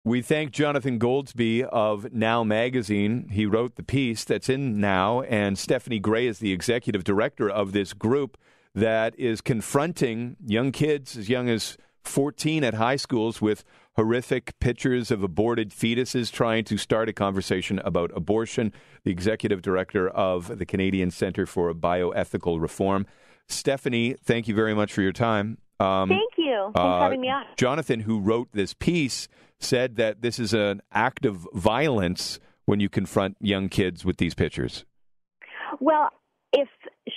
We thank Jonathan Goldsby of Now Magazine. He wrote the piece that's in Now, and Stephanie Gray is the executive director of this group that is confronting young kids as young as 14 at high schools with horrific pictures of aborted fetuses, trying to start a conversation about abortion. The executive director of the Canadian Centre for Bioethical Reform. Stephanie, thank you very much for your time. Thank you. Thanks for having me on. Jonathan, who wrote this piece, said that this is an act of violence when you confront young kids with these pictures. Well, if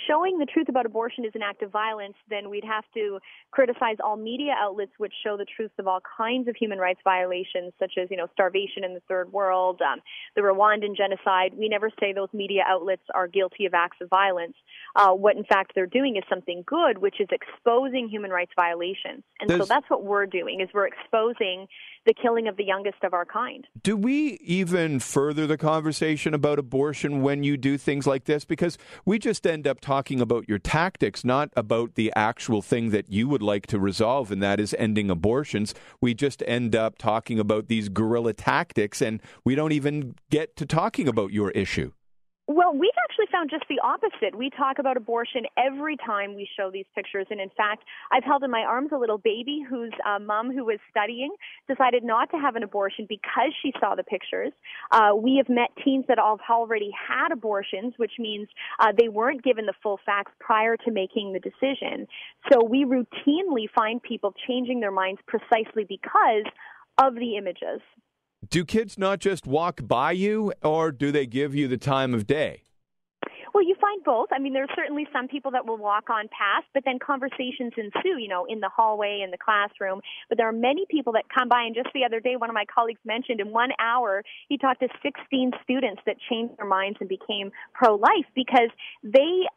showing the truth about abortion is an act of violence, then we'd have to criticize all media outlets which show the truth of all kinds of human rights violations, such as, starvation in the third world, the Rwandan genocide. We never say those media outlets are guilty of acts of violence. What, in fact, they're doing is something good, which is exposing human rights violations. And so that's what we're doing, is we're exposing the killing of the youngest of our kind. Do we even further the conversation about abortion when you do things like this? Because we just end up talking about your tactics, not about the actual thing that you would like to resolve, and that is ending abortions. We just end up talking about these guerrilla tactics, and we don't even get to talking about your issue. Well, we've actually found just the opposite. We talk about abortion every time we show these pictures. And in fact, I've held in my arms a little baby whose mom, who was studying, decided not to have an abortion because she saw the pictures. We have met teens that have already had abortions, which means they weren't given the full facts prior to making the decision. So we routinely find people changing their minds precisely because of the images. Do kids not just walk by you, or do they give you the time of day? Well, you find both. I mean, there's certainly some people that will walk on past, but then conversations ensue, in the hallway, in the classroom. But there are many people that come by, and just the other day, one of my colleagues mentioned in 1 hour, he talked to 16 students that changed their minds and became pro-life because they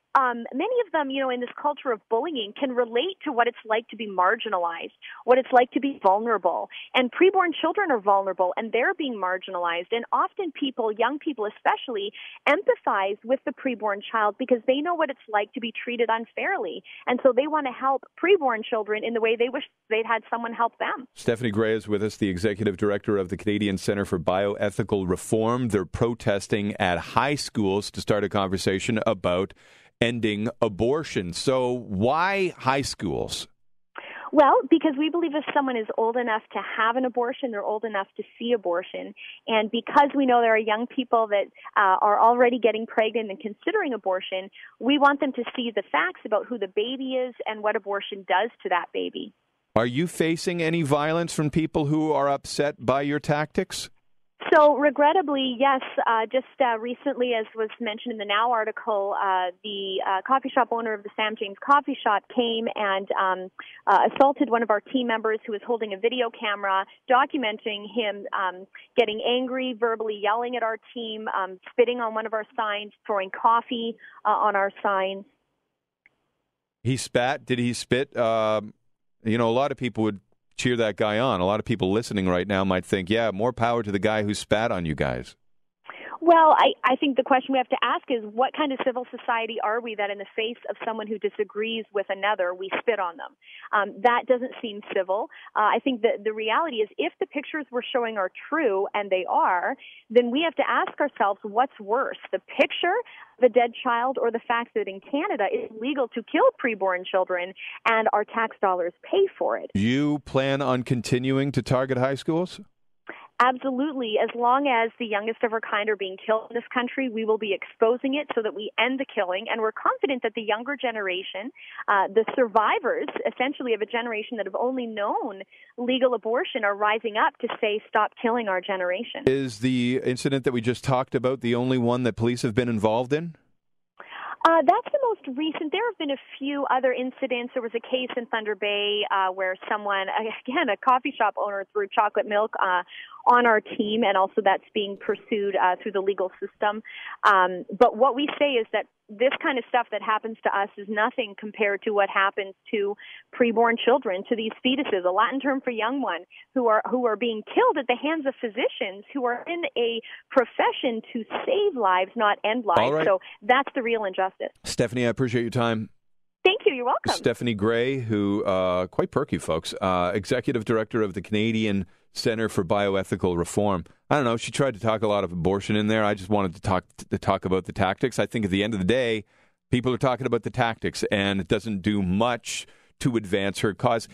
many of them, in this culture of bullying can relate to what it's like to be marginalized, what it's like to be vulnerable. And preborn children are vulnerable and they're being marginalized. And often people, young people especially, empathize with the preborn child because they know what it's like to be treated unfairly. And so they want to help preborn children in the way they wish they'd had someone help them. Stephanie Gray is with us, the executive director of the Canadian Centre for Bioethical Reform. They're protesting at high schools to start a conversation about ending abortion. So why high schools? Well, because we believe if someone is old enough to have an abortion, they're old enough to see abortion. And because we know there are young people that are already getting pregnant and considering abortion, we want them to see the facts about who the baby is and what abortion does to that baby. Are you facing any violence from people who are upset by your tactics? So, regrettably, yes. Just recently, as was mentioned in the Now article, the coffee shop owner of the Sam James Coffee Shop came and assaulted one of our team members who was holding a video camera, documenting him getting angry, verbally yelling at our team, spitting on one of our signs, throwing coffee on our signs. He spat? Did he spit? A lot of people would cheer that guy on. A lot of people listening right now might think, yeah, more power to the guy who spat on you guys. Well, I think the question we have to ask is, what kind of civil society are we that in the face of someone who disagrees with another, we spit on them? That doesn't seem civil. I think that the reality is, if the pictures we're showing are true, and they are, then we have to ask ourselves, what's worse, the picture, the dead child, or the fact that in Canada it's legal to kill preborn children and our tax dollars pay for it? You plan on continuing to target high schools? Absolutely. As long as the youngest of our kind are being killed in this country, we will be exposing it so that we end the killing. And we're confident that the younger generation, the survivors, essentially, of a generation that have only known legal abortion, are rising up to say, stop killing our generation. Is the incident that we just talked about the only one that police have been involved in? That's the most recent. There have been a few other incidents. There was a case in Thunder Bay where someone, again, a coffee shop owner, threw chocolate milk on our team, and also that's being pursued through the legal system. But what we say is that this kind of stuff that happens to us is nothing compared to what happens to preborn children, to these fetuses, a Latin term for young one, who are being killed at the hands of physicians who are in a profession to save lives, not end lives. All right. So that's the real injustice. Stephanie, I appreciate your time. Thank you. You're welcome. Stephanie Gray, who, quite perky, folks, executive director of the Canadian Center for Bioethical Reform. I don't know. She tried to talk a lot of abortion in there. I just wanted to talk about the tactics. I think at the end of the day, people are talking about the tactics, and it doesn't do much to advance her cause.